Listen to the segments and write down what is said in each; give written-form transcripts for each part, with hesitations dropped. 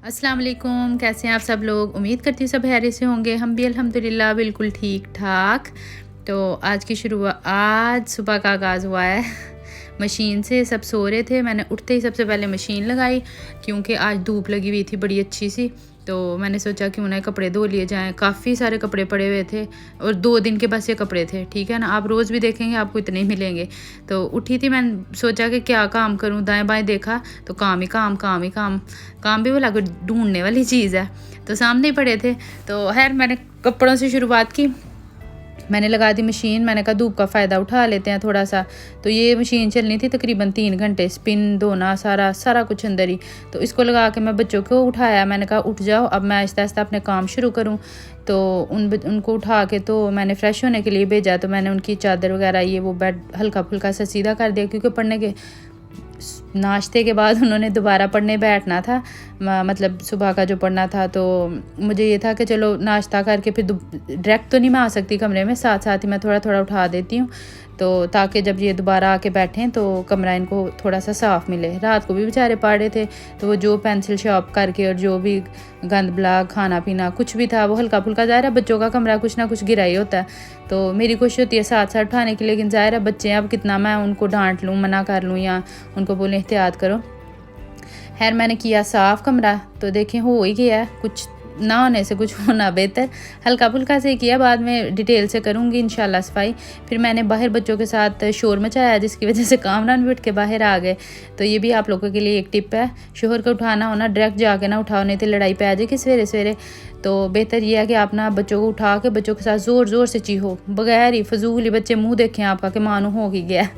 अस्सलाम वालेकुम। कैसे हैं आप सब लोग? उम्मीद करती हूँ सब खैरियत से होंगे। हम भी अल्हम्दुलिल्लाह बिल्कुल ठीक ठाक। तो आज की शुरुआत आज सुबह का आगाज़ हुआ है मशीन से। सब सो रहे थे, मैंने उठते ही सबसे पहले मशीन लगाई क्योंकि आज धूप लगी हुई थी बड़ी अच्छी सी। तो मैंने सोचा क्यों ना कपड़े धो लिए जाएं। काफ़ी सारे कपड़े पड़े हुए थे और 2 दिन के बस ये कपड़े थे, ठीक है ना। आप रोज़ भी देखेंगे आपको इतने ही मिलेंगे। तो उठी थी, मैंने सोचा कि क्या काम करूं, दाएं बाएं देखा तो काम ही काम, काम ही काम। काम भी भला कोई ढूंढने वाली चीज़ है, तो सामने ही पड़े थे। तो खैर मैंने कपड़ों से शुरुआत की, मैंने लगा दी मशीन। मैंने कहा धूप का फ़ायदा उठा लेते हैं थोड़ा सा। तो ये मशीन चलनी थी तकरीबन 3 घंटे, स्पिन धोना सारा सारा कुछ अंदर ही। तो इसको लगा के मैं बच्चों को उठाया, मैंने कहा उठ जाओ, अब मैं आहिस्ता आहिस्ता अपने काम शुरू करूँ। तो उनको उठा के तो मैंने फ़्रेश होने के लिए भेजा। तो मैंने उनकी चादर वगैरह ये वो बेड हल्का फुल्का सा सीधा कर दिया, क्योंकि पढ़ने के नाश्ते के बाद उन्होंने दोबारा पढ़ने बैठना था, मतलब सुबह का जो पढ़ना था। तो मुझे ये था कि चलो नाश्ता करके फिर डायरेक्ट तो नहीं मैं आ सकती कमरे में, साथ साथ ही मैं थोड़ा थोड़ा उठा देती हूँ, तो ताकि जब ये दोबारा आके बैठें तो कमरा इनको थोड़ा सा साफ़ मिले। रात को भी बेचारे पढ़े थे, तो वो जो पेंसिल शॉप करके और जो भी गंद बला खाना पीना कुछ भी था वो हल्का फुल्का, ज़ाहिर है बच्चों का कमरा कुछ ना कुछ गिरा ही होता है। तो मेरी कोशिश होती है साथ साथ उठाने की, लेकिन ज़ाहिर है बच्चे अब कितना मैं उनको डांट लूँ, मना कर लूँ या उनको बोलें एहतियात करो। खैर मैंने किया साफ़ कमरा, तो देखें हो ही गया है। कुछ ना होने से कुछ होना बेहतर, हल्का फुल्का से किया, बाद में डिटेल से करूँगी इंशाल्लाह सफाई। फिर मैंने बाहर बच्चों के साथ शोर मचाया, जिसकी वजह से कामरान भी उठ के बाहर आ गए। तो ये भी आप लोगों के लिए एक टिप है, शोहर को उठाना होना डायरेक्ट जाके ना उठाओ, नहीं तो लड़ाई पे आ जाएगी सवेरे सवेरे। तो बेहतर यह है कि आप ना बच्चों को उठा के बच्चों के साथ ज़ोर ज़ोर से चीहो, बगैर ही फजूल ही बच्चे मुँह देखें आपका कि मानो हो ही गया।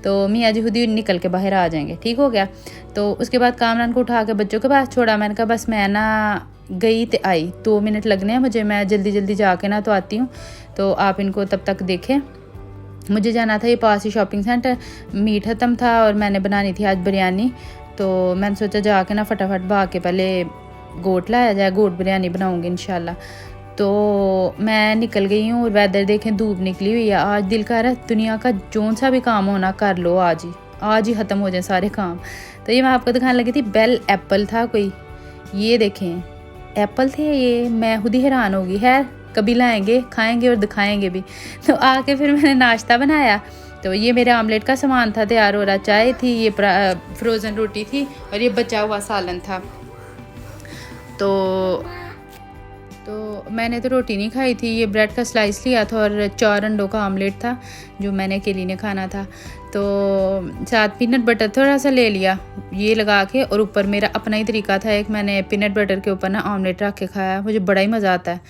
तो मियाँ जी खुद ही निकल के बाहर आ जाएंगे, ठीक हो गया। तो उसके बाद कामरान को उठा के बच्चों के पास छोड़ा। मैंने कहा बस मैं ना गई तो आई, 2 मिनट लगने हैं मुझे, मैं जल्दी जल्दी जाके ना तो आती हूँ, तो आप इनको तब तक देखें। मुझे जाना था ये पास ही शॉपिंग सेंटर, मीट ख़त्म था और मैंने बनानी थी आज बिरयानी। तो मैंने सोचा जाके ना फटाफट भाग के पहले गोट लाया जाए, गोट बिरयानी बनाऊँगी इंशाल्लाह। तो मैं निकल गई हूँ और वेदर देखें धूप निकली हुई है। आज दिल कर रहा है दुनिया का जौन सा भी काम होना कर लो, आज ही ख़त्म हो जाए सारे काम। तो ये मैं आपको दिखाने लगी थी, बेल एप्पल था कोई, ये देखें एप्पल थे ये, मैं खुद ही हैरान होगी। खैर कभी लाएंगे, खाएंगे और दिखाएंगे भी। तो आके फिर मैंने नाश्ता बनाया। तो ये मेरे आमलेट का सामान था तैयार हो रहा, चाय थी, ये फ्रोज़न रोटी थी और ये बचा हुआ सालन था। तो मैंने तो रोटी नहीं खाई थी, ये ब्रेड का स्लाइस लिया था और 4 अंडों का आमलेट था जो मैंने अकेली ने खाना था। तो साथ पीनट बटर थोड़ा सा ले लिया ये लगा के, और ऊपर मेरा अपना ही तरीका था, एक मैंने पीनट बटर के ऊपर ना आमलेट रख के खाया, मुझे बड़ा ही मज़ा आता है।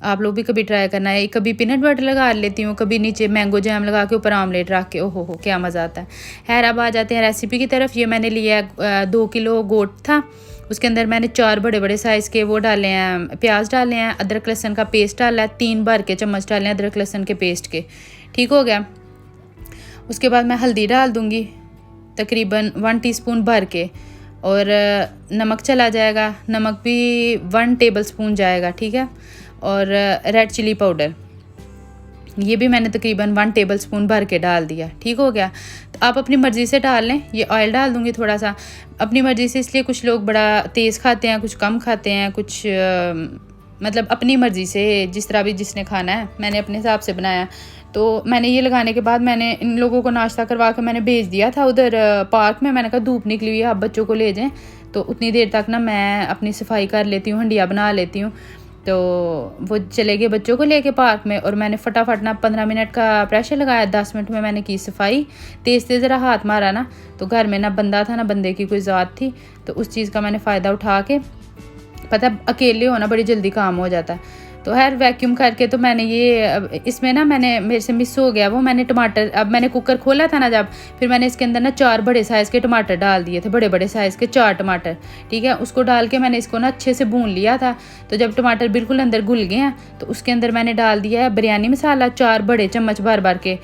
आप लोग भी कभी ट्राई करना है। कभी पीनट बटर लगा लेती हूँ, कभी नीचे मैंगो जैम लगा के ऊपर आमलेट रख के, ओहो हो क्या मज़ा आता है। खैर अब आ जाते हैं रेसिपी की तरफ। ये मैंने लिया 2 किलो गोट था, उसके अंदर मैंने 4 बड़े बड़े साइज़ के वो डाले हैं, प्याज डाले हैं, अदरक लहसुन का पेस्ट डाला है, 3 भर के चम्मच डाले हैं अदरक लहसुन के पेस्ट के, ठीक हो गया। उसके बाद मैं हल्दी डाल दूँगी तकरीबन 1 टीस्पून भर के, और नमक चला जाएगा, नमक भी 1 टेबलस्पून जाएगा, ठीक है। और रेड चिली पाउडर ये भी मैंने तकरीबन 1 टेबलस्पून भर के डाल दिया, ठीक हो गया। तो आप अपनी मर्ज़ी से डाल लें। ये ऑयल डाल दूँगी थोड़ा सा अपनी मर्ज़ी से, इसलिए कुछ लोग बड़ा तेज़ खाते हैं, कुछ कम खाते हैं, कुछ मतलब अपनी मर्ज़ी से जिस तरह भी जिसने खाना है, मैंने अपने हिसाब से बनाया। तो मैंने ये लगाने के बाद मैंने इन लोगों को नाश्ता करवा के मैंने भेज दिया था उधर पार्क में। मैंने कहा धूप निकली हुई है, आप बच्चों को ले जाएं, तो उतनी देर तक ना मैं अपनी सफाई कर लेती हूँ, हंडिया बना लेती हूँ। तो वो चले गए बच्चों को लेके पार्क में, और मैंने फटाफट ना 15 मिनट का प्रेशर लगाया, 10 मिनट में मैंने की सफाई। तेज़ तेज़ ज़रा हाथ मारा ना, तो घर में ना बंदा था ना बंदे की कोई ज़ात थी, तो उस चीज़ का मैंने फ़ायदा उठा के, पता अकेले होना बड़ी जल्दी काम हो जाता है। तो खैर वैक्यूम करके तो मैंने ये इसमें ना मैंने मेरे से मिस हो गया वो, मैंने टमाटर, अब मैंने कुकर खोला था ना जब, फिर मैंने इसके अंदर ना 4 बड़े साइज़ के टमाटर डाल दिए थे, बड़े बड़े साइज़ के 4 टमाटर, ठीक है। उसको डाल के मैंने इसको ना अच्छे से भून लिया था। तो जब टमाटर बिल्कुल अंदर घुल गए हैं, तो उसके अंदर मैंने डाल दिया है बिरयानी मसाला, 4 बड़े चम्मच भर भर के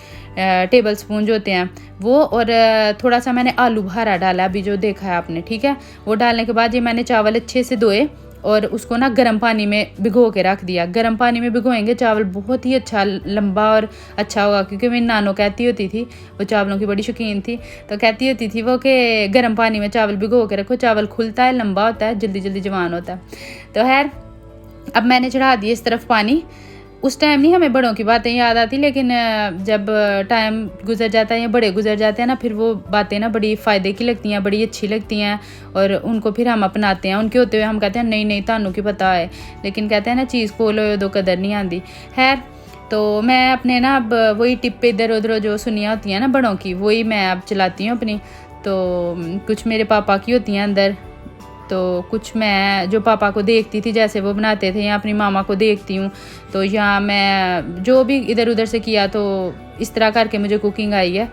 टेबल स्पून जो होते हैं वो, और थोड़ा सा मैंने आलू बुखारा डाला अभी जो देखा है आपने, ठीक है। वो डालने के बाद ये मैंने चावल अच्छे से धोए और उसको ना गर्म पानी में भिगो के रख दिया। गर्म पानी में भिगोएंगे चावल बहुत ही अच्छा लंबा और अच्छा होगा, क्योंकि मेरी नानो कहती होती थी, वो चावलों की बड़ी शौकीन थी, तो कहती होती थी वो कि गर्म पानी में चावल भिगो के रखो, चावल खुलता है, लंबा होता है, जल्दी जल्दी जवान होता है। तो खैर अब मैंने चढ़ा दिया इस तरफ पानी। उस टाइम नहीं हमें बड़ों की बातें याद आती, लेकिन जब टाइम गुजर जाता है या बड़े गुजर जाते हैं ना, फिर वो बातें ना बड़ी फ़ायदे की लगती हैं, बड़ी अच्छी लगती हैं, और उनको फिर हम अपनाते हैं। उनके होते हुए हम कहते हैं नहीं नहीं तानू की पता है, लेकिन कहते हैं ना चीज़ को लो दो कदर नहीं आती। खैर तो मैं अपने ना अब वही टिप्पे इधर उधर जो सुनिया होती हैं ना बड़ों की, वही मैं अब चलाती हूँ अपनी। तो कुछ मेरे पापा की होती हैं अंदर, तो कुछ मैं जो पापा को देखती थी जैसे वो बनाते थे, या अपनी मामा को देखती हूँ, तो या मैं जो भी इधर उधर से किया, तो इस तरह करके मुझे कुकिंग आई है।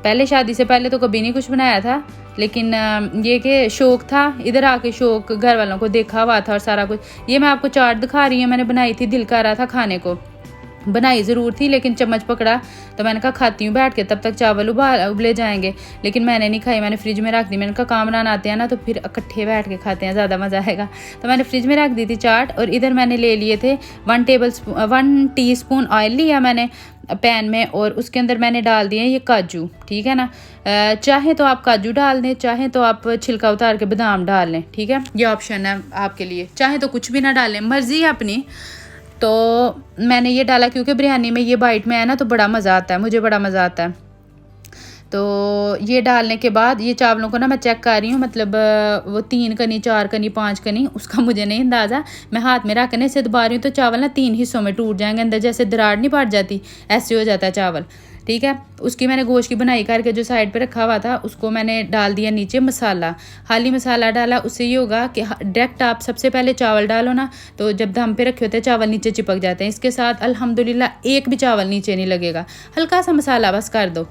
पहले शादी से पहले तो कभी नहीं कुछ बनाया था, लेकिन ये कि शौक़ था, इधर आके शौक़ घर वालों को देखा हुआ था और सारा कुछ। ये मैं आपको चाट दिखा रही हूँ, मैंने बनाई थी, दिल कर रहा था खाने को, बनाई ज़रूर थी, लेकिन चम्मच पकड़ा तो मैंने कहा खाती हूँ बैठ के, तब तक चावल उबले जाएंगे, लेकिन मैंने नहीं खाई, मैंने फ्रिज में रख दी। मैंने कहा काम बनाना आते हैं ना तो फिर इकट्ठे बैठ के खाते हैं, ज़्यादा मज़ा आएगा। तो मैंने फ्रिज में रख दी थी चाट, और इधर मैंने ले लिए थे 1 टीस्पून ऑयल लिया मैंने पैन में, और उसके अंदर मैंने डाल दिए ये काजू, ठीक है ना। चाहे तो आप काजू डाल दें, चाहे तो आप छिलका उतार के बादाम डाल लें, ठीक है, ये ऑप्शन है आपके लिए, चाहे तो कुछ भी ना डालें, मर्ज़ी है अपनी। तो मैंने ये डाला क्योंकि बिरयानी में ये बाइट में है ना तो बड़ा मज़ा आता है, मुझे बड़ा मज़ा आता है। तो ये डालने के बाद ये चावलों को ना मैं चेक कर रही हूँ, मतलब वो 3 कनी 4 कनी 5 कनी उसका मुझे नहीं अंदाज़ा, मैं हाथ में रखने से दबा रही हूँ तो चावल ना 3 हिस्सों में टूट जाएंगे अंदर, जैसे दरार नहीं पड़ जाती ऐसे हो जाता है चावल, ठीक है। उसकी मैंने गोश्त की बनाई करके जो साइड पे रखा हुआ था उसको मैंने डाल दिया नीचे मसाला, हाली मसाला डाला। उससे ये होगा कि डायरेक्ट आप सबसे पहले चावल डालो ना, तो जब दम पे रखे होते हैं चावल नीचे चिपक जाते हैं। इसके साथ अल्हम्दुलिल्लाह एक भी चावल नीचे नहीं लगेगा, हल्का सा मसाला बस कर दो,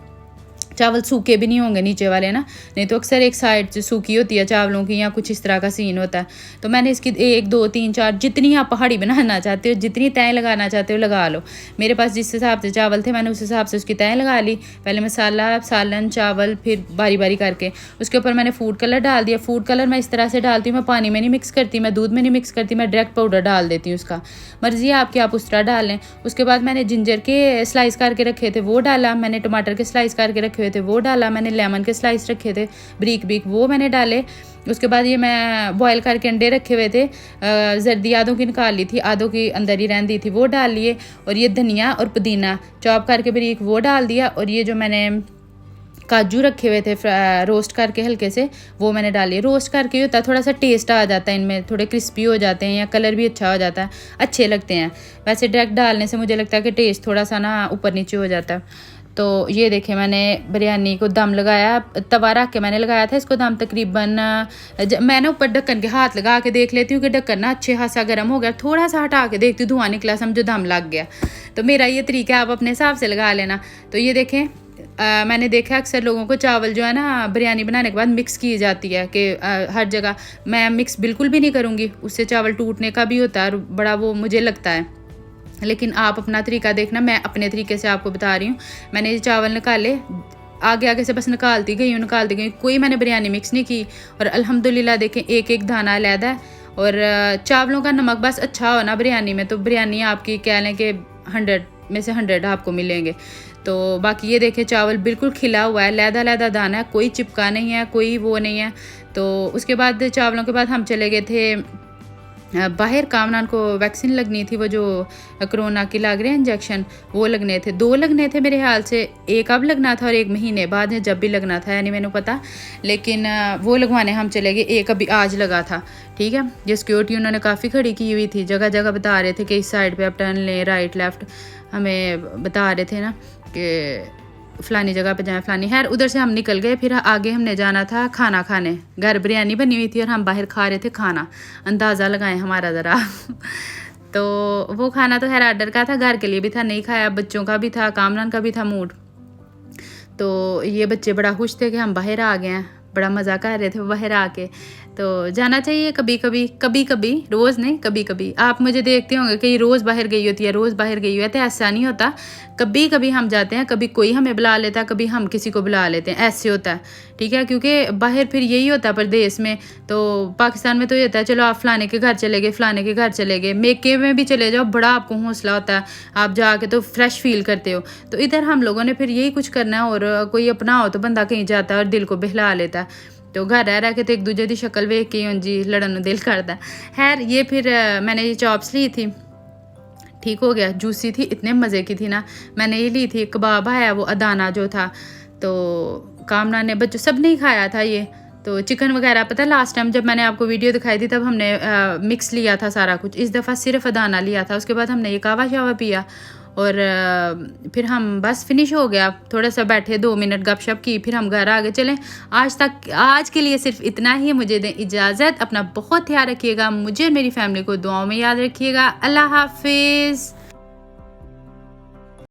चावल सूखे भी नहीं होंगे नीचे वाले ना, नहीं तो अक्सर एक साइड से सूखी होती है चावलों की, या कुछ इस तरह का सीन होता है। तो मैंने इसकी 1 2 3 4 जितनी आप पहाड़ी बनाना चाहते हो, जितनी तय लगाना चाहते हो लगा लो। मेरे पास जिस हिसाब से चावल थे मैंने उस हिसाब से उसकी तय लगा ली। पहले मसाला, सालन, चावल, फिर बारी बारी करके उसके ऊपर मैंने फूड कलर डाल दिया। फूड कलर मैं इस तरह से डालती हूँ, मैं पानी में नहीं मिक्स करती, मैं दूध में नहीं मिक्स करती, मैं डायरेक्ट पाउडर डाल देती हूँ, उसका मर्ज़ी है आपकी, आप उस तरह डाल लें। उसके बाद मैंने जिंजर के स्लाइस करके रखे थे वो डाला, मैंने टमाटर के स्लाइस करके रखे हुए थे वो डाला, मैंने लेमन के स्लाइस रखे थे ब्रीक ब्रीक वो मैंने डाले। उसके बाद ये मैं बॉयल करके अंडे रखे हुए थे, जर्दी आधों की निकाल ली थी, आधों की अंदर ही रहन दी थी, वो डाल लिए। और ये धनिया और पुदीना चॉप करके ब्रीक वो डाल दिया। और ये जो मैंने काजू रखे हुए थे रोस्ट करके हल्के से, वो मैंने डाली। रोस्ट करके होता है थोड़ा सा टेस्ट आ जाता है इनमें, थोड़े क्रिस्पी हो जाते हैं या कलर भी अच्छा हो जाता है, अच्छे लगते हैं। वैसे डायरेक्ट डालने से मुझे लगता है कि टेस्ट थोड़ा सा ना ऊपर नीचे हो जाता है। तो ये देखें मैंने बिरयानी को दम लगाया, तवा रख के मैंने लगाया था इसको दम तकरीबन। मैंने ऊपर ढक्कन के हाथ लगा के देख लेती हूँ कि ढक्कन ना अच्छे खासा गर्म हो गया, थोड़ा सा हटा के देखती हूँ धुआं निकला, समझो दम लग गया। तो मेरा ये तरीका आप अपने हिसाब से लगा लेना। तो ये देखें मैंने देखा अक्सर लोगों को चावल जो है ना बिरयानी बनाने के बाद मिक्स की जाती है कि हर जगह, मैं मिक्स बिल्कुल भी नहीं करूँगी, उससे चावल टूटने का भी होता है और बड़ा वो मुझे लगता है। लेकिन आप अपना तरीका देखना, मैं अपने तरीके से आपको बता रही हूँ। मैंने ये चावल निकाले, आगे आगे से बस निकालती गई, कोई मैंने बिरयानी मिक्स नहीं की। और अल्हम्दुलिल्लाह देखें एक एक दाना अलहदा है। और चावलों का नमक बस अच्छा हो ना बिरयानी में, तो बिरयानी आपकी कह लें कि 100 में से 100 आपको मिलेंगे। तो बाकी ये देखें चावल बिल्कुल खिला हुआ है, लहदा लहदा दाना है, कोई चिपका नहीं है, कोई वो नहीं है। तो उसके बाद चावलों के बाद हम चले गए थे बाहर। कामरान को वैक्सीन लगनी थी, वो जो कोरोना की लग रहे हैं इंजेक्शन, वो लगने थे, 2 लगने थे मेरे ख्याल से, एक अब लगना था और 1 महीने बाद में जब भी लगना था, यानी मैंने पता। लेकिन वो लगवाने हम चले गए, एक अभी आज लगा था, ठीक है। ये सिक्योरिटी उन्होंने काफ़ी खड़ी की हुई थी, जगह जगह बता रहे थे कि इस साइड पे आप टर्न लें, राइट लेफ़्ट, हमें बता रहे थे ना कि फ़लानी जगह पे जाएं, फ़लानी। खैर उधर से हम निकल गए, फिर आगे हमने जाना था खाना खाने। घर बिरयानी बनी हुई थी और हम बाहर खा रहे थे खाना, अंदाज़ा लगाएं हमारा ज़रा। तो वो खाना तो खैर आर्डर का था, घर के लिए भी था, नहीं खाया, बच्चों का भी था, कामरान का भी था मूड। तो ये बच्चे बड़ा खुश थे कि हम बाहर आ गए हैं, बड़ा मज़ा कर रहे थे बाहर आके। तो जाना चाहिए कभी कभी, कभी कभी, रोज़ नहीं, कभी कभी। आप मुझे देखते होंगे कि रोज़ बाहर गई होती है, रोज़ बाहर गई हुई है, तो ऐसा नहीं होता। कभी कभी हम जाते हैं, कभी कोई हमें बुला लेता है, कभी हम किसी को बुला लेते हैं, ऐसे होता है, ठीक है। क्योंकि बाहर फिर यही होता है परदेश में, तो पाकिस्तान में तो ये होता है चलो आप फ़लाने के घर चले गए, फ़लाने के घर चले गए, मेके में भी चले जाओ, बड़ा आपको हौसला होता है, आप जाके तो फ्रेश फील करते हो। तो इधर हम लोगों ने फिर यही कुछ करना है, और कोई अपना हो तो बंदा कहीं जाता है और दिल को बहला लेता है। तो घर रह के तो एक दूजे की शक्ल वेख के जी लड़न दिल करता। खैर ये फिर मैंने ये चॉप्स ली थी, ठीक हो गया, जूसी थी, इतने मज़े की थी ना। मैंने ये ली थी, कबाब आया वो अदाना जो था, तो कामना ने, बच्चों सब नहीं खाया था ये। तो चिकन वगैरह पता है लास्ट टाइम जब मैंने आपको वीडियो दिखाई थी तब हमने मिक्स लिया था सारा कुछ, इस दफ़ा सिर्फ अदाना लिया था। उसके बाद हमने ये कावा शावा पिया, और फिर हम बस फिनिश हो गया, थोड़ा सा बैठे 2 मिनट गपशप की, फिर हम घर आ गए। चलें आज के लिए सिर्फ इतना ही, मुझे दें इजाज़त। अपना बहुत ध्यान रखिएगा, मुझे और मेरी फैमिली को दुआओं में याद रखिएगा। अल्लाह हाफिज़।